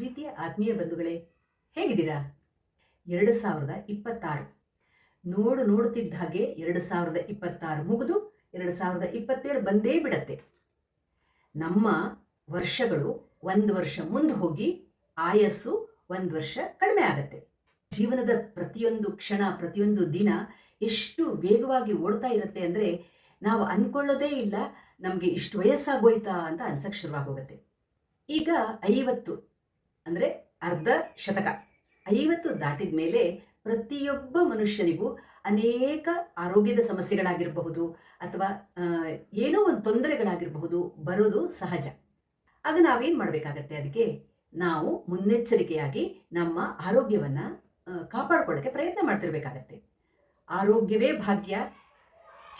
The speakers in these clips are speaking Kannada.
ಪ್ರೀತಿಯ ಆತ್ಮೀಯ ಬಂಧುಗಳೇ, ಹೇಗಿದ್ದೀರಾ? 2026 ನೋಡುತ್ತಿದ್ದ ಹಾಗೆ 2026 ಮುಗಿದು 2027 ಬಂದೇ ಬಿಡತ್ತೆ. ನಮ್ಮ ವರ್ಷಗಳು ಒಂದು ವರ್ಷ ಮುಂದೆ ಹೋಗಿ ಆಯಸ್ಸು ಒಂದು ವರ್ಷ ಕಡಿಮೆ ಆಗತ್ತೆ. ಜೀವನದ ಪ್ರತಿಯೊಂದು ಕ್ಷಣ, ಪ್ರತಿಯೊಂದು ದಿನ ಎಷ್ಟು ವೇಗವಾಗಿ ಓಡ್ತಾ ಇರುತ್ತೆ ಅಂದರೆ ನಾವು ಅಂದ್ಕೊಳ್ಳೋದೇ ಇಲ್ಲ ನಮಗೆ ಇಷ್ಟು ವಯಸ್ಸಾಗೋಯ್ತಾ ಅಂತ ಅನ್ಸಕ್ಕೆ ಶುರುವಾಗೋಗುತ್ತೆ. ಈಗ 50 ಅಂದರೆ ಅರ್ಧ ಶತಕ 50 ದಾಟಿದ ಮೇಲೆ ಪ್ರತಿಯೊಬ್ಬ ಮನುಷ್ಯನಿಗೂ ಅನೇಕ ಆರೋಗ್ಯದ ಸಮಸ್ಯೆಗಳಾಗಿರಬಹುದು ಅಥವಾ ಏನೋ ಒಂದು ತೊಂದರೆಗಳಾಗಿರಬಹುದು ಬರೋದು ಸಹಜ. ಆಗ ನಾವೇನು ಮಾಡಬೇಕಾಗತ್ತೆ? ಅದಕ್ಕೆ ನಾವು ಮುನ್ನೆಚ್ಚರಿಕೆಯಾಗಿ ನಮ್ಮ ಆರೋಗ್ಯವನ್ನು ಕಾಪಾಡ್ಕೊಳ್ಳೋಕ್ಕೆ ಪ್ರಯತ್ನ ಮಾಡ್ತಿರ್ಬೇಕಾಗತ್ತೆ. ಆರೋಗ್ಯವೇ ಭಾಗ್ಯ,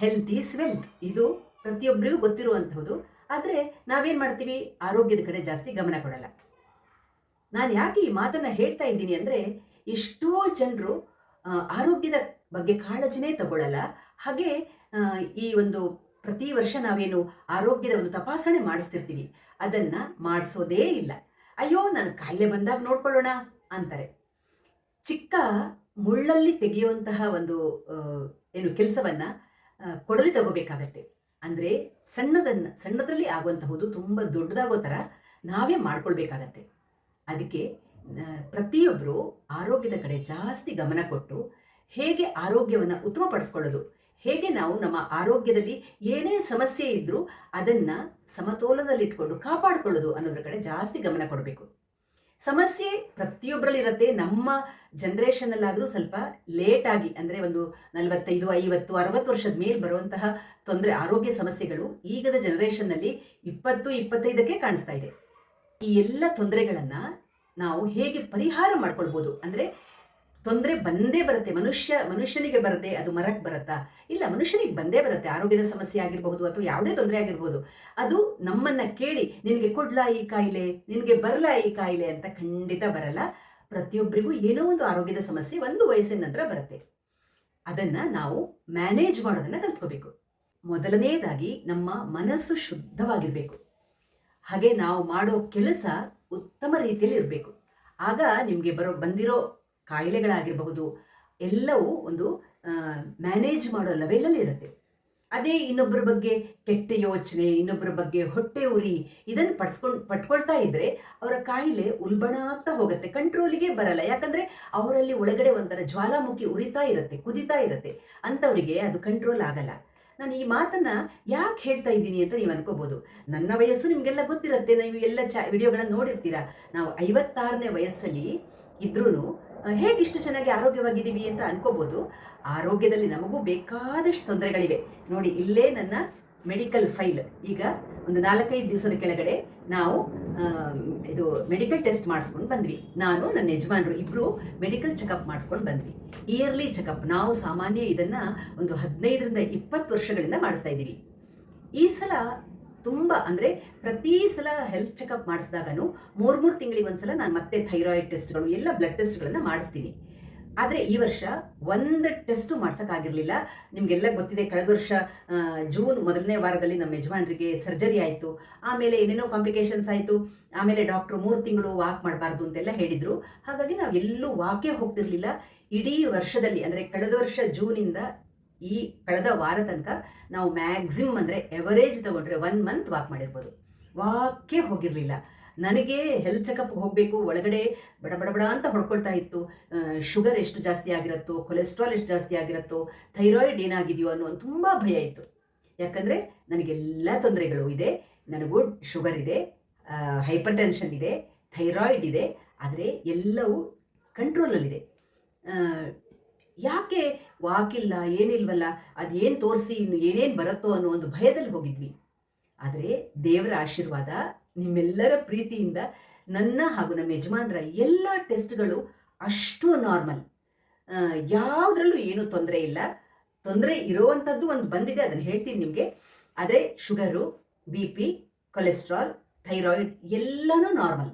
ಹೆಲ್ತ್ ಈಸ್ ವೆಲ್ತ್, ಇದು ಪ್ರತಿಯೊಬ್ಬರಿಗೂ ಗೊತ್ತಿರುವಂಥದ್ದು. ಆದರೆ ನಾವೇನು ಮಾಡ್ತೀವಿ? ಆರೋಗ್ಯದ ಕಡೆ ಜಾಸ್ತಿ ಗಮನ ಕೊಡಲ್ಲ. ನಾನು ಯಾಕೆ ಈ ಮಾತನ್ನು ಹೇಳ್ತಾ ಇದ್ದೀನಿ ಅಂದರೆ, ಎಷ್ಟೋ ಜನರು ಆರೋಗ್ಯದ ಬಗ್ಗೆ ಕಾಳಜಿನೇ ತಗೊಳ್ಳಲ್ಲ. ಹಾಗೆ ಈ ಒಂದು ಪ್ರತಿ ವರ್ಷ ನಾವೇನು ಆರೋಗ್ಯದ ಒಂದು ತಪಾಸಣೆ ಮಾಡಿಸ್ತಿರ್ತೀವಿ, ಅದನ್ನು ಮಾಡಿಸೋದೇ ಇಲ್ಲ. ಅಯ್ಯೋ, ನಾನು ಕಾಯಿಲೆ ಬಂದಾಗ ನೋಡ್ಕೊಳ್ಳೋಣ ಅಂತಾರೆ. ಚಿಕ್ಕ ಮುಳ್ಳಲ್ಲಿ ತೆಗೆಯುವಂತಹ ಒಂದು ಕೆಲಸವನ್ನು ಕೊಡಲಿ ತಗೋಬೇಕಾಗತ್ತೆ. ಅಂದರೆ ಸಣ್ಣದರಲ್ಲಿ ಆಗುವಂತಹುದು ತುಂಬ ದೊಡ್ಡದಾಗೋ ಥರ ನಾವೇ ಮಾಡ್ಕೊಳ್ಬೇಕಾಗತ್ತೆ. ಅದಕ್ಕೆ ಪ್ರತಿಯೊಬ್ಬರು ಆರೋಗ್ಯದ ಕಡೆ ಜಾಸ್ತಿ ಗಮನ ಕೊಟ್ಟು ಹೇಗೆ ಆರೋಗ್ಯವನ್ನು ಉತ್ತಮಪಡಿಸ್ಕೊಳ್ಳೋದು, ಹೇಗೆ ನಾವು ನಮ್ಮ ಆರೋಗ್ಯದಲ್ಲಿ ಏನೇ ಸಮಸ್ಯೆ ಇದ್ದರೂ ಅದನ್ನು ಸಮತೋಲನದಲ್ಲಿಟ್ಕೊಂಡು ಕಾಪಾಡಿಕೊಳ್ಳೋದು ಅನ್ನೋದ್ರ ಕಡೆ ಜಾಸ್ತಿ ಗಮನ ಕೊಡಬೇಕು. ಸಮಸ್ಯೆ ಪ್ರತಿಯೊಬ್ಬರಲ್ಲಿರುತ್ತೆ. ನಮ್ಮ ಜನ್ರೇಷನ್ನಲ್ಲಾದರೂ ಸ್ವಲ್ಪ ಲೇಟಾಗಿ, ಅಂದರೆ ಒಂದು 45, 50, 60 ವರ್ಷದ ಮೇಲೆ ಬರುವಂತಹ ಆರೋಗ್ಯ ಸಮಸ್ಯೆಗಳು ಈಗದ ಜನ್ರೇಷನ್ನಲ್ಲಿ 20, 25ಕ್ಕೆ ಕಾಣಿಸ್ತಾ ಇದೆ. ಈ ಎಲ್ಲ ತೊಂದರೆಗಳನ್ನು ನಾವು ಹೇಗೆ ಪರಿಹಾರ ಮಾಡ್ಕೊಳ್ಬೋದು? ಅಂದರೆ ತೊಂದರೆ ಬಂದೇ ಬರುತ್ತೆ. ಮನುಷ್ಯನಿಗೆ ಬರುತ್ತೆ, ಅದು ಮರಕ್ಕೆ ಬರುತ್ತಾ? ಇಲ್ಲ, ಮನುಷ್ಯನಿಗೆ ಬಂದೇ ಬರುತ್ತೆ. ಆರೋಗ್ಯದ ಸಮಸ್ಯೆ ಆಗಿರಬಹುದು ಅಥವಾ ಯಾವುದೇ ತೊಂದರೆ ಆಗಿರ್ಬೋದು. ಅದು ನಮ್ಮನ್ನು ಕೇಳಿ ನಿನಗೆ ಕೊಡ್ಲಾ ಈ ಕಾಯಿಲೆ, ನಿನಗೆ ಬರಲ್ಲ ಈ ಕಾಯಿಲೆ ಅಂತ ಖಂಡಿತ ಬರಲ್ಲ. ಪ್ರತಿಯೊಬ್ಬರಿಗೂ ಏನೋ ಒಂದು ಆರೋಗ್ಯದ ಸಮಸ್ಯೆ ಒಂದು ವಯಸ್ಸಿನ ನಂತರ ಬರುತ್ತೆ. ಅದನ್ನು ನಾವು ಮ್ಯಾನೇಜ್ ಮಾಡೋದನ್ನು ಕಲ್ತ್ಕೋಬೇಕು. ಮೊದಲನೇದಾಗಿ ನಮ್ಮ ಮನಸ್ಸು ಶುದ್ಧವಾಗಿರಬೇಕು. ಹಾಗೆ ನಾವು ಮಾಡೋ ಕೆಲಸ ಉತ್ತಮ ರೀತಿಯಲ್ಲಿ ಇರಬೇಕು. ಆಗ ನಿಮಗೆ ಬಂದಿರೋ ಕಾಯಿಲೆಗಳಾಗಿರಬಹುದು ಎಲ್ಲವೂ ಒಂದು ಮ್ಯಾನೇಜ್ ಮಾಡೋ ಲೆವೆಲಲ್ಲಿ ಇರುತ್ತೆ. ಅದೇ ಇನ್ನೊಬ್ಬರ ಬಗ್ಗೆ ಕೆಟ್ಟ ಯೋಚನೆ, ಇನ್ನೊಬ್ಬರ ಬಗ್ಗೆ ಹೊಟ್ಟೆ ಉರಿ, ಇದನ್ನು ಪಟ್ಕೊಳ್ತಾ ಇದ್ದರೆ ಅವರ ಕಾಯಿಲೆ ಉಲ್ಬಣ ಆಗ್ತಾ ಹೋಗುತ್ತೆ, ಕಂಟ್ರೋಲಿಗೆ ಬರಲ್ಲ. ಯಾಕಂದರೆ ಅವರಲ್ಲಿ ಒಳಗಡೆ ಒಂಥರ ಜ್ವಾಲಾಮುಖಿ ಉರಿತಾ ಇರುತ್ತೆ, ಕುದಿತಾ ಇರುತ್ತೆ. ಅಂಥವರಿಗೆ ಅದು ಕಂಟ್ರೋಲ್ ಆಗಲ್ಲ. ನಾನು ಈ ಮಾತನ್ನು ಯಾಕೆ ಹೇಳ್ತಾ ಇದ್ದೀನಿ ಅಂತ ನೀವು ಅನ್ಕೋಬೋದು. ನನ್ನ ವಯಸ್ಸು ನಿಮಗೆಲ್ಲ ಗೊತ್ತಿರುತ್ತೆ, ನೀವು ಎಲ್ಲ ವಿಡಿಯೋಗಳನ್ನು ನೋಡಿರ್ತೀರ. ನಾವು 56ನೇ ವಯಸ್ಸಲ್ಲಿ ಇದ್ರೂ ಹೇಗೆ ಇಷ್ಟು ಚೆನ್ನಾಗಿ ಆರೋಗ್ಯವಾಗಿದ್ದೀವಿ ಅಂತ ಅನ್ಕೋಬೋದು. ಆರೋಗ್ಯದಲ್ಲಿ ನಮಗೂ ಬೇಕಾದಷ್ಟು ತೊಂದರೆಗಳಿವೆ. ನೋಡಿ, ಇಲ್ಲೇ ನನ್ನ ಮೆಡಿಕಲ್ ಫೈಲ್. ಈಗ ಒಂದು 4-5 ದಿವಸದ ಕೆಳಗಡೆ ನಾವು ಇದು ಮೆಡಿಕಲ್ ಟೆಸ್ಟ್ ಮಾಡಿಸ್ಕೊಂಡು ಬಂದ್ವಿ. ನಾನು ನನ್ನ ಯಜಮಾನರು ಇಬ್ಬರು ಮೆಡಿಕಲ್ ಚೆಕಪ್ ಮಾಡಿಸ್ಕೊಂಡು ಬಂದ್ವಿ. Yearly checkup. ನಾವು ಸಾಮಾನ್ಯ ಇದನ್ನು ಒಂದು 15ರಿಂದ 20 ವರ್ಷಗಳಿಂದ ಮಾಡಿಸ್ತಾ ಇದ್ದೀವಿ. ಈ ಸಲ ತುಂಬ, ಅಂದರೆ ಪ್ರತಿ ಸಲ ಹೆಲ್ತ್ ಚೆಕಪ್ ಮಾಡಿಸಿದಾಗನೂ 3 ತಿಂಗಳಿಗೆ ಒಂದ್ಸಲ ನಾನು ಮತ್ತೆ ಥೈರಾಯ್ಡ್ ಟೆಸ್ಟ್ಗಳು, ಎಲ್ಲ ಬ್ಲಡ್ ಟೆಸ್ಟ್ಗಳನ್ನು ಮಾಡಿಸ್ತೀನಿ. ಆದರೆ ಈ ವರ್ಷ ಒಂದು ಟೆಸ್ಟು ಮಾಡ್ಸೋಕ್ಕಾಗಿರಲಿಲ್ಲ. ನಿಮಗೆಲ್ಲ ಗೊತ್ತಿದೆ, ಕಳೆದ ವರ್ಷ ಜೂನ್ ಮೊದಲನೇ ವಾರದಲ್ಲಿ ನಮ್ಮ ಯಜಮಾನರಿಗೆ ಸರ್ಜರಿ ಆಯಿತು. ಆಮೇಲೆ ಏನೇನೋ ಕಾಂಪ್ಲಿಕೇಶನ್ಸ್ ಆಯಿತು. ಆಮೇಲೆ ಡಾಕ್ಟ್ರು 3 ತಿಂಗಳು ವಾಕ್ ಮಾಡಬಾರ್ದು ಅಂತೆಲ್ಲ ಹೇಳಿದರು. ಹಾಗಾಗಿ ನಾವು ಎಲ್ಲೂ ವಾಕೇ ಹೋಗ್ತಿರ್ಲಿಲ್ಲ. ಇಡೀ ವರ್ಷದಲ್ಲಿ, ಅಂದರೆ ಕಳೆದ ವರ್ಷ ಜೂನಿಂದ ಈ ಕಳೆದ ವಾರ ತನಕ ನಾವು ಮ್ಯಾಕ್ಸಿಮಮ್, ಅಂದರೆ ಎವರೇಜ್ ತಗೊಂಡ್ರೆ 1 ಮಂತ್ ವಾಕ್ ಮಾಡಿರ್ಬೋದು. ವಾಕೇ ಹೋಗಿರಲಿಲ್ಲ. ನನಗೆ ಹೆಲ್ತ್ ಚೆಕಪ್ಗೆ ಹೋಗಬೇಕು, ಒಳಗಡೆ ಬಡ ಅಂತ ಹೊಡ್ಕೊಳ್ತಾ ಇತ್ತು. ಶುಗರ್ ಎಷ್ಟು ಜಾಸ್ತಿ ಆಗಿರುತ್ತೋ, ಕೊಲೆಸ್ಟ್ರಾಲ್ ಎಷ್ಟು ಜಾಸ್ತಿ ಆಗಿರುತ್ತೋ, ಥೈರಾಯ್ಡ್ ಏನಾಗಿದೆಯೋ ಅನ್ನೋ ತುಂಬ ಭಯ ಇತ್ತು. ಯಾಕಂದರೆ ನನಗೆಲ್ಲ ತೊಂದರೆಗಳು ಇದೆ. ನನಗೂ ಶುಗರ್ ಇದೆ, ಹೈಪರ್ ಟೆನ್ಷನ್ ಇದೆ, ಥೈರಾಯ್ಡ್ ಇದೆ. ಆದರೆ ಎಲ್ಲವೂ ಕಂಟ್ರೋಲಲ್ಲಿದೆ. ಯಾಕೆ ವಾಕಿಲ್ಲ, ಏನಿಲ್ವಲ್ಲ, ಅದೇನು ತೋರಿಸಿ ಏನೇನು ಬರುತ್ತೋ ಅನ್ನೋ ಒಂದು ಭಯದಲ್ಲಿ ಹೋಗಿದ್ವಿ. ಆದರೆ ದೇವರ ಆಶೀರ್ವಾದ, ನಿಮ್ಮೆಲ್ಲರ ಪ್ರೀತಿಯಿಂದ ನನ್ನ ಹಾಗೂ ನಮ್ಮ ಯಜಮಾನರ ಎಲ್ಲ ಟೆಸ್ಟ್ಗಳು ಅಷ್ಟು ನಾರ್ಮಲ್. ಯಾವುದ್ರಲ್ಲೂ ಏನೂ ತೊಂದರೆ ಇಲ್ಲ. ತೊಂದರೆ ಇರೋವಂಥದ್ದು ಒಂದು ಬಂದಿದೆ, ಅದನ್ನು ಹೇಳ್ತೀನಿ ನಿಮಗೆ. ಆದರೆ ಶುಗರು, BP, ಕೊಲೆಸ್ಟ್ರಾಲ್, ಥೈರಾಯ್ಡ್ ಎಲ್ಲನೂ ನಾರ್ಮಲ್.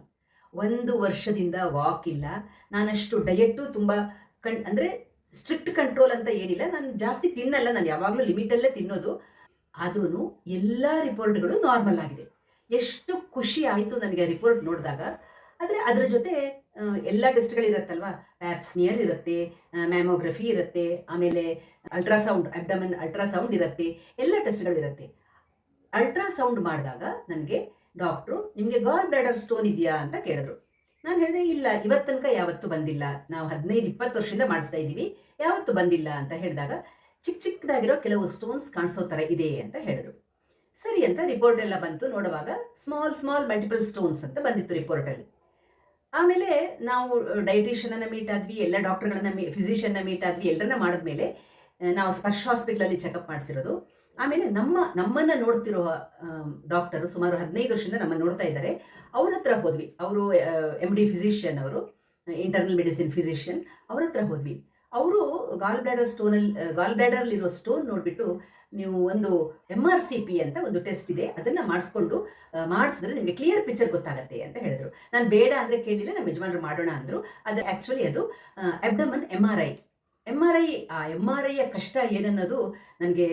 1 ವರ್ಷದಿಂದ ವಾಕ್ ಇಲ್ಲ. ನಾನಷ್ಟು ಡಯೆಟ್ಟು ತುಂಬ ಅಂದರೆ ಸ್ಟ್ರಿಕ್ಟ್ ಕಂಟ್ರೋಲ್ ಅಂತ ಏನಿಲ್ಲ. ನಾನು ಜಾಸ್ತಿ ತಿನ್ನಲ್ಲ, ನಾನು ಯಾವಾಗಲೂ ಲಿಮಿಟಲ್ಲೇ ತಿನ್ನೋದು. ಆದ್ರೂ ಎಲ್ಲ ರಿಪೋರ್ಟ್ಗಳು ನಾರ್ಮಲ್ ಆಗಿದೆ. ಎಷ್ಟು ಖುಷಿ ಆಯಿತು ನನಗೆ ರಿಪೋರ್ಟ್ ನೋಡಿದಾಗ. ಆದರೆ ಅದರ ಜೊತೆ ಎಲ್ಲ ಟೆಸ್ಟ್ಗಳಿರುತ್ತಲ್ವಾ, ಪ್ಯಾಪ್ ಸ್ಮಿಯರ್ ಇರುತ್ತೆ, ಮ್ಯಾಮೋಗ್ರಫಿ ಇರುತ್ತೆ, ಆಮೇಲೆ ಅಲ್ಟ್ರಾಸೌಂಡ್, ಅಬ್ಡಮನ್ ಅಲ್ಟ್ರಾಸೌಂಡ್ ಇರುತ್ತೆ, ಎಲ್ಲ ಟೆಸ್ಟ್ಗಳಿರುತ್ತೆ. ಅಲ್ಟ್ರಾಸೌಂಡ್ ಮಾಡಿದಾಗ ನನಗೆ ಡಾಕ್ಟ್ರು ನಿಮಗೆ ಗಾಲ್ ಬ್ಲಾಡರ್ ಸ್ಟೋನ್ ಇದೆಯಾ ಅಂತ ಕೇಳಿದ್ರು. ನಾನು ಹೇಳಿದೆ ಇಲ್ಲ, ಇವತ್ತು ತನಕ ಯಾವತ್ತೂ ಬಂದಿಲ್ಲ, ನಾವು 15-20 ವರ್ಷದಿಂದ ಮಾಡಿಸ್ತಾ ಇದ್ದೀವಿ, ಯಾವತ್ತೂ ಬಂದಿಲ್ಲ ಅಂತ ಹೇಳಿದಾಗ ಚಿಕ್ಕ ಚಿಕ್ಕದಾಗಿರೋ ಕೆಲವು ಸ್ಟೋನ್ಸ್ ಕಾಣಿಸೋ ಥರ ಇದೆ ಅಂತ ಹೇಳಿದ್ರು. ಸರಿ ಅಂತ ರಿಪೋರ್ಟ್ ಎಲ್ಲ ಬಂತು. ನೋಡುವಾಗ ಸ್ಮಾಲ್ ಸ್ಮಾಲ್ ಮಲ್ಟಿಪಲ್ ಸ್ಟೋನ್ಸ್ ಅಂತ ಬಂದಿತ್ತು ರಿಪೋರ್ಟಲ್ಲಿ. ಆಮೇಲೆ ನಾವು ಡೈಟಿಷಿಯನನ್ನು ಮೀಟ್ ಆದ್ವಿ, ಎಲ್ಲ ಡಾಕ್ಟರ್ಗಳನ್ನ ಫಿಸಿಷಿಯನ್ನ ಮೀಟ್ ಆದ್ವಿ, ಎಲ್ಲರನ್ನ ಮಾಡಿದ್ಮೇಲೆ ನಾವು ಸ್ಪರ್ಶ್ ಹಾಸ್ಪಿಟ್ಲಲ್ಲಿ ಚೆಕಪ್ ಮಾಡಿಸಿರೋದು. ಆಮೇಲೆ ನಮ್ಮನ್ನು ನೋಡ್ತಿರೋ ಡಾಕ್ಟರು ಸುಮಾರು 15 ವರ್ಷದಿಂದ ನಮ್ಮನ್ನು ನೋಡ್ತಾ ಇದ್ದಾರೆ, ಅವ್ರ ಹತ್ರ ಹೋದ್ವಿ. ಅವರು MD ಫಿಸಿಷಿಯನ್, ಅವರು ಇಂಟರ್ನಲ್ ಮೆಡಿಸಿನ್ ಫಿಸಿಷಿಯನ್, ಅವ್ರ ಹತ್ರ ಹೋದ್ವಿ. ಅವರು ಗಾಲ್ ಬ್ಲಾಡರ್ಲಿರೋ ಸ್ಟೋನ್ ನೋಡಿಬಿಟ್ಟು ನೀವು ಒಂದು MRCP ಅಂತ ಒಂದು ಟೆಸ್ಟ್ ಇದೆ, ಅದನ್ನು ಮಾಡಿಸಿದ್ರೆ ನಿಮಗೆ ಕ್ಲಿಯರ್ ಪಿಕ್ಚರ್ ಗೊತ್ತಾಗತ್ತೆ ಅಂತ ಹೇಳಿದ್ರು. ನಾನು ಬೇಡ ಅಂದರೆ ಕೇಳಲಿಲ್ಲ, ನಮ್ಮ ಯಜಮಾನರು ಮಾಡೋಣ ಅಂದರು. ಅದು ಆ್ಯಕ್ಚುಲಿ ಅದು ಅಬ್ಡಮನ್ MRI. ಆ MRIಯ ಕಷ್ಟ ಏನನ್ನೋದು ನನಗೆ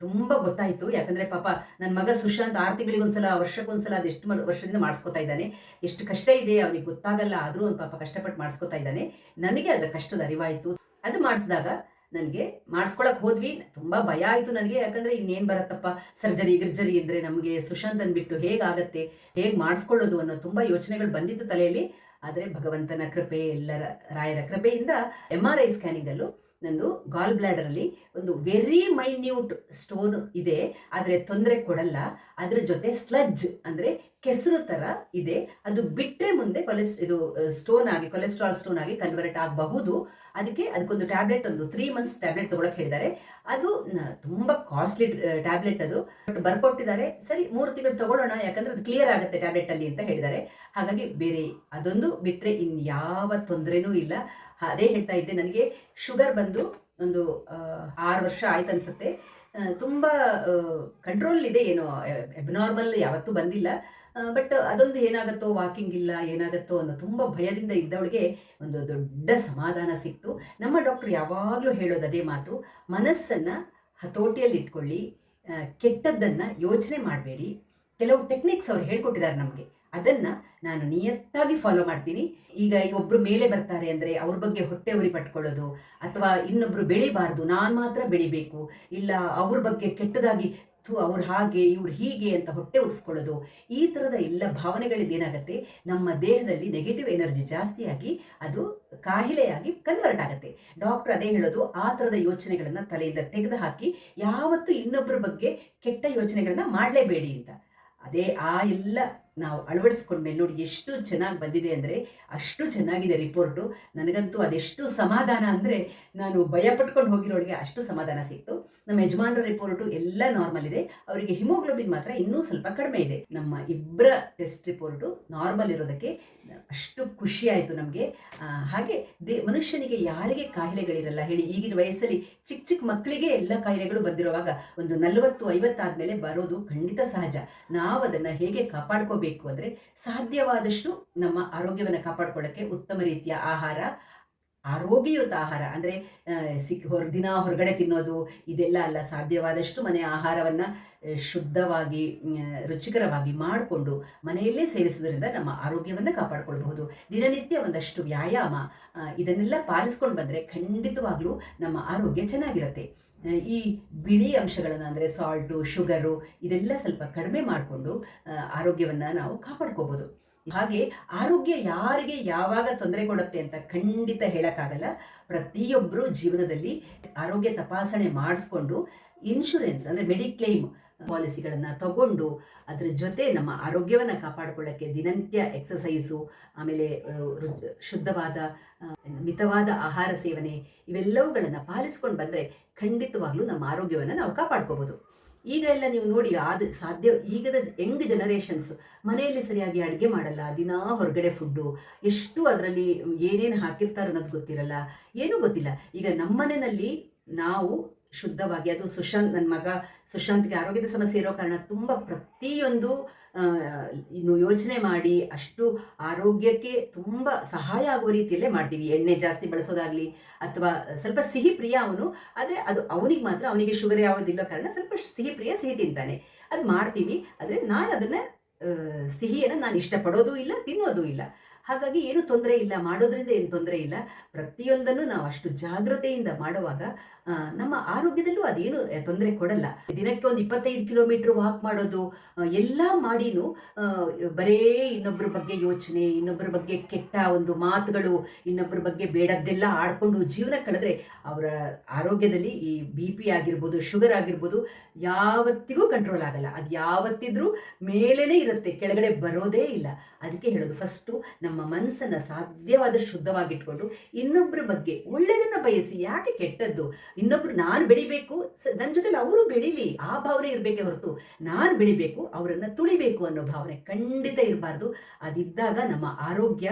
ತುಂಬ ಗೊತ್ತಾಯಿತು. ಯಾಕಂದರೆ ಪಾಪ ನನ್ನ ಮಗ ಸುಶಾಂತ್ 6 ತಿಂಗಳಿಗೊಂದ್ಸಲ, ವರ್ಷಕ್ಕೊಂದ್ಸಲ ಅದೆಷ್ಟು ವರ್ಷದಿಂದ ಮಾಡಿಸ್ಕೊತಾ ಇದ್ದಾನೆ. ಎಷ್ಟು ಕಷ್ಟ ಇದೆ ಅವನಿಗೆ ಗೊತ್ತಾಗಲ್ಲ, ಆದರೂ ಒಂದು ಪಾಪ ಕಷ್ಟಪಟ್ಟು ಮಾಡಿಸ್ಕೊತಾ ಇದ್ದಾನೆ. ನನಗೆ ಅದರ ಕಷ್ಟದ ಅರಿವಾಯಿತು. ಅದು ಮಾಡಿಸಿದಾಗ ನನಗೆ ಮಾಡಿಸ್ಕೊಳಕ್ಕೆ ಹೋದ್ವಿ. ತುಂಬ ಭಯ ಆಯಿತು ನನಗೆ, ಯಾಕಂದರೆ ಇನ್ನೇನು ಬರುತ್ತಪ್ಪ ಸರ್ಜರಿ ಗಿರ್ಜರಿ ಅಂದರೆ ನಮಗೆ ಸುಶಾಂತ್ ಅಂದ್ಬಿಟ್ಟು ಹೇಗಾಗತ್ತೆ, ಹೇಗೆ ಮಾಡಿಸ್ಕೊಳ್ಳೋದು ಅನ್ನೋ ತುಂಬ ಯೋಚನೆಗಳು ಬಂದಿತ್ತು ತಲೆಯಲ್ಲಿ. ಆದರೆ ಭಗವಂತನ ಕೃಪೆ, ಎಲ್ಲರ ರಾಯರ ಕೃಪೆಯಿಂದ MRI ಸ್ಕ್ಯಾನಿಂಗಲ್ಲೂ ನಂದು ಗಾಲ್ ಬ್ಲಾಡರಲ್ಲಿ ಒಂದು ವೆರಿ ಮೈನ್ಯೂಟ್ ಸ್ಟೋನ್ ಇದೆ, ಆದರೆ ತೊಂದರೆ ಕೊಡಲ್ಲ. ಅದ್ರ ಜೊತೆ ಸ್ಲಡ್ಜ್ ಅಂದರೆ ಕೆಸರು ಥರ ಇದೆ. ಅದು ಬಿಟ್ಟರೆ ಮುಂದೆ ಕೊಲೆಸ್ಟ್ರಾಲ್ ಸ್ಟೋನ್ ಆಗಿ ಕನ್ವರ್ಟ್ ಆಗಬಹುದು. ಅದಕ್ಕೊಂದು ಟ್ಯಾಬ್ಲೆಟ್, ಒಂದು 3 months ಟ್ಯಾಬ್ಲೆಟ್ ತೊಗೊಳಕ್ಕೆ ಹೇಳಿದ್ದಾರೆ. ಅದು ತುಂಬ ಕಾಸ್ಟ್ಲಿ ಟ್ಯಾಬ್ಲೆಟ್, ಅದು ಬರ್ಕೊಟ್ಟಿದ್ದಾರೆ. ಸರಿ 3 ತಿಂಗಳು ತೊಗೊಳ್ಳೋಣ, ಯಾಕಂದರೆ ಅದು ಕ್ಲಿಯರ್ ಆಗುತ್ತೆ ಟ್ಯಾಬ್ಲೆಟಲ್ಲಿ ಅಂತ ಹೇಳಿದ್ದಾರೆ. ಹಾಗಾಗಿ ಬೇರೆ ಅದೊಂದು ಬಿಟ್ಟರೆ ಇನ್ಯಾವ ತೊಂದರೆನೂ ಇಲ್ಲ. ಅದೇ ಹೇಳ್ತಾ ಇದ್ದೆ, ನನಗೆ ಶುಗರ್ ಬಂದು ಒಂದು 6 ವರ್ಷ ಆಯ್ತು ಅನಿಸುತ್ತೆ. ತುಂಬ ಕಂಟ್ರೋಲ್ ಇದೆ, ಏನೋ ಎಬ್ನಾರ್ಮಲ್ ಯಾವತ್ತೂ ಬಂದಿಲ್ಲ. ಬಟ್ ಅದೊಂದು ಏನಾಗುತ್ತೋ, ವಾಕಿಂಗ್ ಇಲ್ಲ ಏನಾಗುತ್ತೋ ಅನ್ನೋ ತುಂಬ ಭಯದಿಂದ ಇದ್ದವಳಿಗೆ ಒಂದು ದೊಡ್ಡ ಸಮಾಧಾನ ಸಿಕ್ತು. ನಮ್ಮ ಡಾಕ್ಟ್ರು ಯಾವಾಗಲೂ ಹೇಳೋದು ಅದೇ ಮಾತು, ಮನಸ್ಸನ್ನು ಹತೋಟಿಯಲ್ಲಿ ಇಟ್ಕೊಳ್ಳಿ, ಕೆಟ್ಟದ್ದನ್ನು ಯೋಚನೆ ಮಾಡಬೇಡಿ. ಕೆಲವು ಟೆಕ್ನಿಕ್ಸ್ ಅವ್ರು ಹೇಳ್ಕೊಟ್ಟಿದ್ದಾರೆ ನಮಗೆ, ಅದನ್ನು ನಾನು ನಿಯತ್ತಾಗಿ ಫಾಲೋ ಮಾಡ್ತೀನಿ. ಈಗ ಒಬ್ಬರು ಮೇಲೆ ಬರ್ತಾರೆ ಅಂದರೆ ಅವ್ರ ಬಗ್ಗೆ ಹೊಟ್ಟೆ ಉರಿ ಪಟ್ಕೊಳ್ಳೋದು, ಅಥವಾ ಇನ್ನೊಬ್ಬರು ಬೆಳಿಬಾರ್ದು ನಾನು ಮಾತ್ರ ಬೆಳಿಬೇಕು, ಇಲ್ಲ ಅವ್ರ ಬಗ್ಗೆ ಕೆಟ್ಟದಾಗಿ ಅವ್ರು ಹಾಗೆ ಇವ್ರು ಹೀಗೆ ಅಂತ ಹೊಟ್ಟೆ ಉರಿಸ್ಕೊಳ್ಳೋದು, ಈ ಥರದ ಎಲ್ಲ ಭಾವನೆಗಳಿಂದ ಏನಾಗುತ್ತೆ, ನಮ್ಮ ದೇಹದಲ್ಲಿ ನೆಗೆಟಿವ್ ಎನರ್ಜಿ ಜಾಸ್ತಿಯಾಗಿ ಅದು ಕಾಯಿಲೆಯಾಗಿ ಕನ್ವರ್ಟ್ ಆಗುತ್ತೆ. ಡಾಕ್ಟರ್ ಅದೇ ಹೇಳೋದು, ಆ ಥರದ ಯೋಚನೆಗಳನ್ನು ತಲೆಯಿಂದ ತೆಗೆದು ಹಾಕಿ ಯಾವತ್ತೂ ಇನ್ನೊಬ್ಬರ ಬಗ್ಗೆ ಕೆಟ್ಟ ಯೋಚನೆಗಳನ್ನ ಮಾಡಲೇಬೇಡಿ ಅಂತ. ಅದೇ ಎಲ್ಲ ನಾವು ಅಳವಡಿಸ್ಕೊಂಡ್ಮೇಲೆ ನೋಡಿ ಎಷ್ಟು ಚೆನ್ನಾಗಿ ಬಂದಿದೆ ಅಂದರೆ ಅಷ್ಟು ಚೆನ್ನಾಗಿದೆ ರಿಪೋರ್ಟು. ನನಗಂತೂ ಅದೆಷ್ಟು ಸಮಾಧಾನ ಅಂದರೆ, ನಾನು ಭಯ ಪಟ್ಕೊಂಡು ಹೋಗಿರೋಳಿಗೆ ಅಷ್ಟು ಸಮಾಧಾನ ಸಿಕ್ತು. ನಮ್ಮ ಯಜಮಾನರ ರಿಪೋರ್ಟು ಎಲ್ಲ ನಾರ್ಮಲ್ ಇದೆ, ಅವರಿಗೆ ಹಿಮೋಗ್ಲೋಬಿನ್ ಮಾತ್ರ ಇನ್ನೂ ಸ್ವಲ್ಪ ಕಡಿಮೆ ಇದೆ. ನಮ್ಮ ಇಬ್ಬರ ಟೆಸ್ಟ್ ರಿಪೋರ್ಟು ನಾರ್ಮಲ್ ಇರೋದಕ್ಕೆ ಅಷ್ಟು ಖುಷಿ ಆಯಿತು ನಮಗೆ. ಹಾಗೆ ಮನುಷ್ಯನಿಗೆ ಯಾರಿಗೆ ಕಾಯಿಲೆಗಳಿರಲ್ಲ ಹೇಳಿ, ಈಗಿನ ವಯಸ್ಸಲ್ಲಿ ಚಿಕ್ಕ ಚಿಕ್ಕ ಮಕ್ಕಳಿಗೆ ಎಲ್ಲ ಕಾಯಿಲೆಗಳು ಬಂದಿರುವಾಗ ಒಂದು 40-50 ಆದಮೇಲೆ ಬರೋದು ಖಂಡಿತ ಸಹಜ. ನಾವು ಅದನ್ನು ಹೇಗೆ ಕಾಪಾಡ್ಕೋಬೇಕು ಅಂದರೆ, ಸಾಧ್ಯವಾದಷ್ಟು ನಮ್ಮ ಆರೋಗ್ಯವನ್ನು ಕಾಪಾಡ್ಕೊಳ್ಳೋಕ್ಕೆ ಉತ್ತಮ ರೀತಿಯ ಆಹಾರ, ಆರೋಗ್ಯಯುತ ಆಹಾರ ಅಂದರೆ ದಿನ ಹೊರಗಡೆ ತಿನ್ನೋದು ಇದೆಲ್ಲ ಅಲ್ಲ. ಸಾಧ್ಯವಾದಷ್ಟು ಮನೆಯ ಆಹಾರವನ್ನು ಶುದ್ಧವಾಗಿ ರುಚಿಕರವಾಗಿ ಮಾಡಿಕೊಂಡು ಮನೆಯಲ್ಲೇ ಸೇವಿಸೋದ್ರಿಂದ ನಮ್ಮ ಆರೋಗ್ಯವನ್ನು ಕಾಪಾಡಿಕೊಳ್ಬಹುದು. ದಿನನಿತ್ಯ ಒಂದಷ್ಟು ವ್ಯಾಯಾಮ, ಇದನ್ನೆಲ್ಲ ಪಾಲಿಸ್ಕೊಂಡು ಬಂದರೆ ಖಂಡಿತವಾಗ್ಲೂ ನಮ್ಮ ಆರೋಗ್ಯ ಚೆನ್ನಾಗಿರುತ್ತೆ. ಈ ಬಿಳಿ ಅಂಶಗಳನ್ನು ಅಂದರೆ ಸಾಲ್ಟು, ಶುಗರು ಇದೆಲ್ಲ ಸ್ವಲ್ಪ ಕಡಿಮೆ ಮಾಡಿಕೊಂಡು ಆರೋಗ್ಯವನ್ನು ನಾವು ಕಾಪಾಡ್ಕೋಬೋದು. ಹಾಗೆ ಆರೋಗ್ಯ ಯಾರಿಗೆ ಯಾವಾಗ ತೊಂದರೆ ಕೊಡುತ್ತೆ ಅಂತ ಖಂಡಿತ ಹೇಳೋಕ್ಕಾಗಲ್ಲ. ಪ್ರತಿಯೊಬ್ಬರು ಜೀವನದಲ್ಲಿ ಆರೋಗ್ಯ ತಪಾಸಣೆ ಮಾಡಿಸ್ಕೊಂಡು ಇನ್ಶೂರೆನ್ಸ್ ಅಂದರೆ ಮೆಡಿಕ್ಲೇಮ್ ಪಾಲಿಸಿಗಳನ್ನು ತಗೊಂಡು ಅದರ ಜೊತೆ ನಮ್ಮ ಆರೋಗ್ಯವನ್ನು ಕಾಪಾಡಿಕೊಳ್ಳೋಕ್ಕೆ ದಿನನಿತ್ಯ ಎಕ್ಸಸೈಸು, ಆಮೇಲೆ ಶುದ್ಧವಾದ ಮಿತವಾದ ಆಹಾರ ಸೇವನೆ ಇವೆಲ್ಲವುಗಳನ್ನು ಪಾಲಿಸ್ಕೊಂಡು ಬಂದರೆ ಖಂಡಿತವಾಗ್ಲೂ ನಮ್ಮ ಆರೋಗ್ಯವನ್ನು ನಾವು ಕಾಪಾಡ್ಕೋಬೋದು. ಈಗ ಎಲ್ಲ ನೀವು ನೋಡಿ, ಈಗದ ಯಂಗ್ ಜನರೇಷನ್ಸ್ ಮನೆಯಲ್ಲಿ ಸರಿಯಾಗಿ ಅಡುಗೆ ಮಾಡಲ್ಲ, ದಿನ ಹೊರಗಡೆ ಫುಡ್ಡು, ಎಷ್ಟು ಅದರಲ್ಲಿ ಏನೇನು ಹಾಕಿರ್ತಾರೆ ಅನ್ನೋದು ಗೊತ್ತಿರಲ್ಲ, ಏನೂ ಗೊತ್ತಿಲ್ಲ. ಈಗ ನಮ್ಮನೆಯಲ್ಲಿ ನಾವು ಶುದ್ಧವಾಗಿ, ಅದು ನನ್ನ ಮಗ ಸುಶಾಂತ್ಗೆ ಆರೋಗ್ಯದ ಸಮಸ್ಯೆ ಇರೋ ಕಾರಣ ತುಂಬ ಪ್ರತಿಯೊಂದು ಇನ್ನು ಯೋಚನೆ ಮಾಡಿ ಅಷ್ಟು ಆರೋಗ್ಯಕ್ಕೆ ತುಂಬ ಸಹಾಯ ಆಗುವ ರೀತಿಯಲ್ಲೇ ಮಾಡ್ತೀವಿ. ಎಣ್ಣೆ ಜಾಸ್ತಿ ಬಳಸೋದಾಗಲಿ, ಅಥವಾ ಸ್ವಲ್ಪ ಸಿಹಿ ಪ್ರಿಯ ಅವನು, ಆದರೆ ಅದು ಅವನಿಗೆ ಶುಗರ್ ಯಾವುದಿಲ್ಲ ಕಾರಣ ಸ್ವಲ್ಪ ಸಿಹಿ ತಿಂತಾನೆ, ಅದು ಮಾಡ್ತೀವಿ. ಆದರೆ ನಾನು ಅದನ್ನು ಸಿಹಿಯನ್ನು ನಾನು ಇಷ್ಟಪಡೋದು ಇಲ್ಲ, ತಿನ್ನೋದು ಇಲ್ಲ. ಹಾಗಾಗಿ ಏನು ತೊಂದರೆ ಇಲ್ಲ, ಮಾಡೋದ್ರಿಂದ ಏನು ತೊಂದರೆ ಇಲ್ಲ. ಪ್ರತಿಯೊಂದನ್ನು ನಾವು ಅಷ್ಟು ಜಾಗ್ರತೆಯಿಂದ ಮಾಡುವಾಗ ನಮ್ಮ ಆರೋಗ್ಯದಲ್ಲೂ ಅದೇನು ತೊಂದರೆ ಕೊಡಲ್ಲ. ದಿನಕ್ಕೆ ಒಂದು 25 ಕಿಲೋಮೀಟರ್ ವಾಕ್ ಮಾಡೋದು, ಎಲ್ಲ ಮಾಡಿನೂ ಬರೇ ಇನ್ನೊಬ್ಬರ ಬಗ್ಗೆ ಯೋಚನೆ, ಇನ್ನೊಬ್ಬರ ಬಗ್ಗೆ ಕೆಟ್ಟ ಒಂದು ಮಾತುಗಳು, ಇನ್ನೊಬ್ಬರ ಬಗ್ಗೆ ಬೇಡದ್ದೆಲ್ಲ ಆಡ್ಕೊಂಡು ಜೀವನ ಕಳೆದ್ರೆ ಅವರ ಆರೋಗ್ಯದಲ್ಲಿ ಈ BP ಆಗಿರ್ಬೋದು, ಶುಗರ್ ಆಗಿರ್ಬೋದು ಯಾವತ್ತಿಗೂ ಕಂಟ್ರೋಲ್ ಆಗಲ್ಲ. ಅದು ಯಾವತ್ತಿದ್ರೂ ಮೇಲೇನೆ ಇರುತ್ತೆ, ಕೆಳಗಡೆ ಬರೋದೇ ಇಲ್ಲ. ಅದಕ್ಕೆ ಹೇಳೋದು, ಫಸ್ಟು ನಮ್ಮ ಮನಸ್ಸನ್ನು ಸಾಧ್ಯವಾದಷ್ಟು ಶುದ್ಧವಾಗಿಟ್ಕೊಂಡು ಇನ್ನೊಬ್ಬರ ಬಗ್ಗೆ ಒಳ್ಳೆಯದನ್ನು ಬಯಸಿ. ಯಾಕೆ ಕೆಟ್ಟದ್ದು? ಇನ್ನೊಬ್ರು ನಾನು ಬೆಳಿಬೇಕು, ನನ್ನ ಜೊತೆಲಿ ಅವರು ಬೆಳೀಲಿ, ಆ ಭಾವನೆ ಇರಬೇಕೇ ಹೊರತು ನಾನು ಬೆಳಿಬೇಕು, ಅವರನ್ನು ತುಳಿಬೇಕು ಅನ್ನೋ ಭಾವನೆ ಖಂಡಿತ ಇರಬಾರ್ದು. ಅದಿದ್ದಾಗ ನಮ್ಮ ಆರೋಗ್ಯ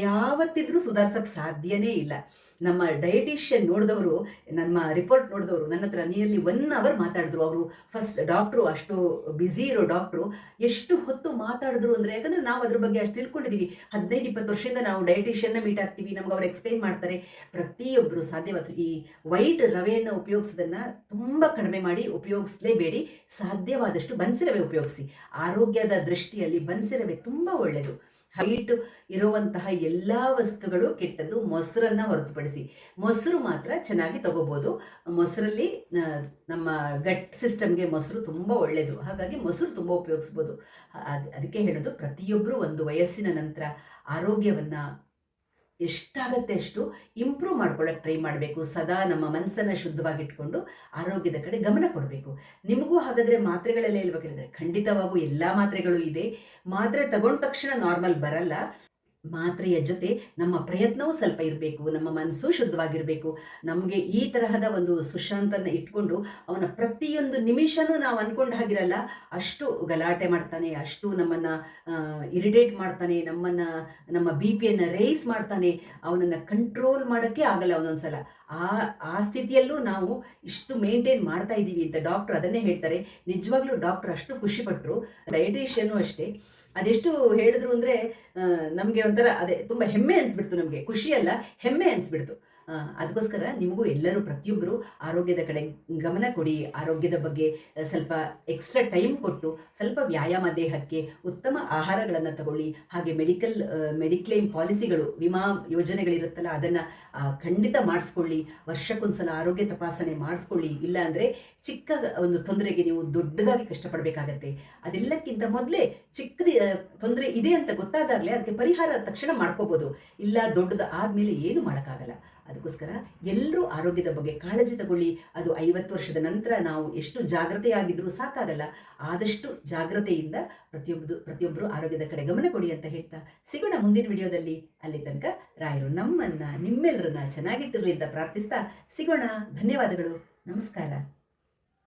ಯಾವತ್ತಿದ್ರೂ ಸುಧಾರಿಸೋಕ್ಕೆ ಸಾಧ್ಯನೇ ಇಲ್ಲ. ನಮ್ಮ ಡಯಟಿಷಿಯನ್ ನೋಡಿದವರು, ನಮ್ಮ ರಿಪೋರ್ಟ್ ನೋಡಿದವರು ನನ್ನ ಹತ್ರ ನಿಯರ್ಲಿ 1 ಅವರ್ ಮಾತಾಡಿದ್ರು. ಅವರು ಫಸ್ಟ್ ಡಾಕ್ಟ್ರು, ಅಷ್ಟು ಬ್ಯುಸಿ ಇರೋ ಡಾಕ್ಟ್ರು ಎಷ್ಟು ಹೊತ್ತು ಮಾತಾಡಿದ್ರು ಅಂದರೆ, ಯಾಕಂದರೆ ನಾವು ಅದ್ರ ಬಗ್ಗೆ ಅಷ್ಟು ತಿಳ್ಕೊಂಡಿದ್ದೀವಿ. 15-20 ವರ್ಷದಿಂದ ನಾವು ಡಯಟಿಷಿಯನ್ನ ಮೀಟ್ ಆಗ್ತೀವಿ, ನಮ್ಗೆ ಅವ್ರು ಎಕ್ಸ್ಪ್ಲೈನ್ ಮಾಡ್ತಾರೆ. ಪ್ರತಿಯೊಬ್ಬರು ಸಾಧ್ಯವಾದ್ರು ಈ ವೈಟ್ ರವೆಯನ್ನು ಉಪಯೋಗಿಸೋದನ್ನು ತುಂಬ ಕಡಿಮೆ ಮಾಡಿ ಉಪಯೋಗಿಸಲೇಬೇಡಿ. ಸಾಧ್ಯವಾದಷ್ಟು ಬನ್ಸಿರವೆ ಉಪಯೋಗಿಸಿ. ಆರೋಗ್ಯದ ದೃಷ್ಟಿಯಲ್ಲಿ ಬನ್ಸಿರವೆ ತುಂಬ ಒಳ್ಳೆಯದು. ಹೈಟ್ ಇರುವಂತಹ ಎಲ್ಲ ವಸ್ತುಗಳು ಕೆಟ್ಟದ್ದು, ಮೊಸರನ್ನು ಹೊರತುಪಡಿಸಿ. ಮೊಸರು ಮಾತ್ರ ಚೆನ್ನಾಗಿ ತಗೋಬೋದು. ಮೊಸರಲ್ಲಿ ನಮ್ಮ ಗಟ್ ಸಿಸ್ಟಮ್ಗೆ ಮೊಸರು ತುಂಬ ಒಳ್ಳೆಯದು. ಹಾಗಾಗಿ ಮೊಸರು ತುಂಬ ಉಪಯೋಗಿಸ್ಬೋದು. ಅದಕ್ಕೆ ಹೇಳೋದು, ಪ್ರತಿಯೊಬ್ಬರು ಒಂದು ವಯಸ್ಸಿನ ನಂತರ ಆರೋಗ್ಯವನ್ನು ಎಷ್ಟಾಗತ್ತೆ ಅಷ್ಟು ಇಂಪ್ರೂವ್ ಮಾಡ್ಕೊಳ್ಳೋಕೆ ಟ್ರೈ ಮಾಡಬೇಕು. ಸದಾ ನಮ್ಮ ಮನಸ್ಸನ್ನು ಶುದ್ಧವಾಗಿಟ್ಕೊಂಡು ಆರೋಗ್ಯದ ಕಡೆ ಗಮನ ಕೊಡಬೇಕು. ನಿಮಗೂ ಹಾಗಾದರೆ ಮಾತ್ರೆಗಳೆಲ್ಲ ಇಲ್ವಾ ಕೇಳಿದರೆ, ಖಂಡಿತವಾಗೂ ಎಲ್ಲ ಮಾತ್ರೆಗಳು ಇದೆ. ಮಾತ್ರೆ ತಗೊಂಡ ತಕ್ಷಣ ನಾರ್ಮಲ್ ಬರಲ್ಲ. ಮಾತ್ರೆಯ ಜೊತೆ ನಮ್ಮ ಪ್ರಯತ್ನವೂ ಸ್ವಲ್ಪ ಇರಬೇಕು. ನಮ್ಮ ಮನಸ್ಸು ಶುದ್ಧವಾಗಿರಬೇಕು. ನಮಗೆ ಈ ತರಹದ ಒಂದು ಸುಶಾಂತನ ಇಟ್ಕೊಂಡು ಅವನ ಪ್ರತಿಯೊಂದು ನಿಮಿಷನೂ ನಾವು ಅಂದ್ಕೊಂಡು ಹಾಗಿರಲ್ಲ, ಅಷ್ಟು ಗಲಾಟೆ ಮಾಡ್ತಾನೆ, ಅಷ್ಟು ನಮ್ಮನ್ನು ಇರಿಟೇಟ್ ಮಾಡ್ತಾನೆ, ನಮ್ಮ BP-ಯನ್ನು ರೈಸ್ ಮಾಡ್ತಾನೆ. ಅವನನ್ನು ಕಂಟ್ರೋಲ್ ಮಾಡೋಕ್ಕೆ ಆಗಲ್ಲ ಒಂದೊಂದ್ಸಲ. ಆ ಸ್ಥಿತಿಯಲ್ಲೂ ನಾವು ಇಷ್ಟು ಮೇಂಟೈನ್ ಮಾಡ್ತಾ ಇದ್ದೀವಿ ಅಂತ ಡಾಕ್ಟ್ರ್ ಅದನ್ನೇ ಹೇಳ್ತಾರೆ. ನಿಜವಾಗ್ಲೂ ಡಾಕ್ಟ್ರ್ ಅಷ್ಟು ಖುಷಿಪಟ್ಟರು. ಡಯಟಿಷಿಯನು ಅಷ್ಟೇ. ಅದೆಷ್ಟು ಹೇಳಿದ್ರು ಅಂದರೆ ನಮಗೆ ಒಂಥರ ಅದೇ ತುಂಬ ಹೆಮ್ಮೆ ಅನಿಸ್ಬಿಡ್ತು. ನಮಗೆ ಖುಷಿಯಲ್ಲ, ಹೆಮ್ಮೆ ಅನಿಸ್ಬಿಡ್ತು. ಅದಕ್ಕೋಸ್ಕರ ನಿಮಗೂ ಎಲ್ಲರೂ ಪ್ರತಿಯೊಬ್ಬರು ಆರೋಗ್ಯದ ಕಡೆ ಗಮನ ಕೊಡಿ. ಆರೋಗ್ಯದ ಬಗ್ಗೆ ಸ್ವಲ್ಪ ಎಕ್ಸ್ಟ್ರಾ ಟೈಮ್ ಕೊಟ್ಟು ಸ್ವಲ್ಪ ವ್ಯಾಯಾಮ ದೇಹಕ್ಕೆ, ಉತ್ತಮ ಆಹಾರಗಳನ್ನು ತಗೊಳ್ಳಿ. ಹಾಗೆ ಮೆಡಿಕ್ಲೇಮ್ ಪಾಲಿಸಿಗಳು, ವಿಮಾ ಯೋಜನೆಗಳಿರುತ್ತಲ್ಲ, ಅದನ್ನು ಖಂಡಿತ ಮಾಡಿಸ್ಕೊಳ್ಳಿ. ವರ್ಷಕ್ಕೊಂದ್ಸಲ ಆರೋಗ್ಯ ತಪಾಸಣೆ ಮಾಡಿಸ್ಕೊಳ್ಳಿ. ಇಲ್ಲಾಂದರೆ ಚಿಕ್ಕ ಒಂದು ತೊಂದರೆಗೆ ನೀವು ದೊಡ್ಡದಾಗಿ ಕಷ್ಟಪಡಬೇಕಾಗತ್ತೆ. ಅದೆಲ್ಲಕ್ಕಿಂತ ಮೊದಲೇ ಚಿಕ್ಕದು ತೊಂದರೆ ಇದೆ ಅಂತ ಗೊತ್ತಾದಾಗಲೇ ಅದಕ್ಕೆ ಪರಿಹಾರ ತಕ್ಷಣ ಮಾಡ್ಕೋಬೋದು. ಇಲ್ಲ ದೊಡ್ಡದು ಆದಮೇಲೆ ಏನು ಮಾಡೋಕ್ಕಾಗಲ್ಲ. ಅದಕ್ಕೋಸ್ಕರ ಎಲ್ಲರೂ ಆರೋಗ್ಯದ ಬಗ್ಗೆ ಕಾಳಜಿ ತಗೊಳ್ಳಿ. ಅದು 50 ವರ್ಷದ ನಂತರ ನಾವು ಎಷ್ಟು ಜಾಗ್ರತೆಯಾಗಿದ್ರೂ ಸಾಕಾಗಲ್ಲ. ಆದಷ್ಟು ಜಾಗ್ರತೆಯಿಂದ ಪ್ರತಿಯೊಬ್ಬರು ಆರೋಗ್ಯದ ಕಡೆ ಗಮನ ಕೊಡಿ ಅಂತ ಹೇಳ್ತಾ ಸಿಗೋಣ ಮುಂದಿನ ವಿಡಿಯೋದಲ್ಲಿ. ಅಲ್ಲಿ ತನಕ ರಾಯರು ನಿಮ್ಮೆಲ್ಲರನ್ನ ಚೆನ್ನಾಗಿಟ್ಟಿರಲಿ ಅಂತ ಪ್ರಾರ್ಥಿಸ್ತಾ ಸಿಗೋಣ. ಧನ್ಯವಾದಗಳು. ನಮಸ್ಕಾರ.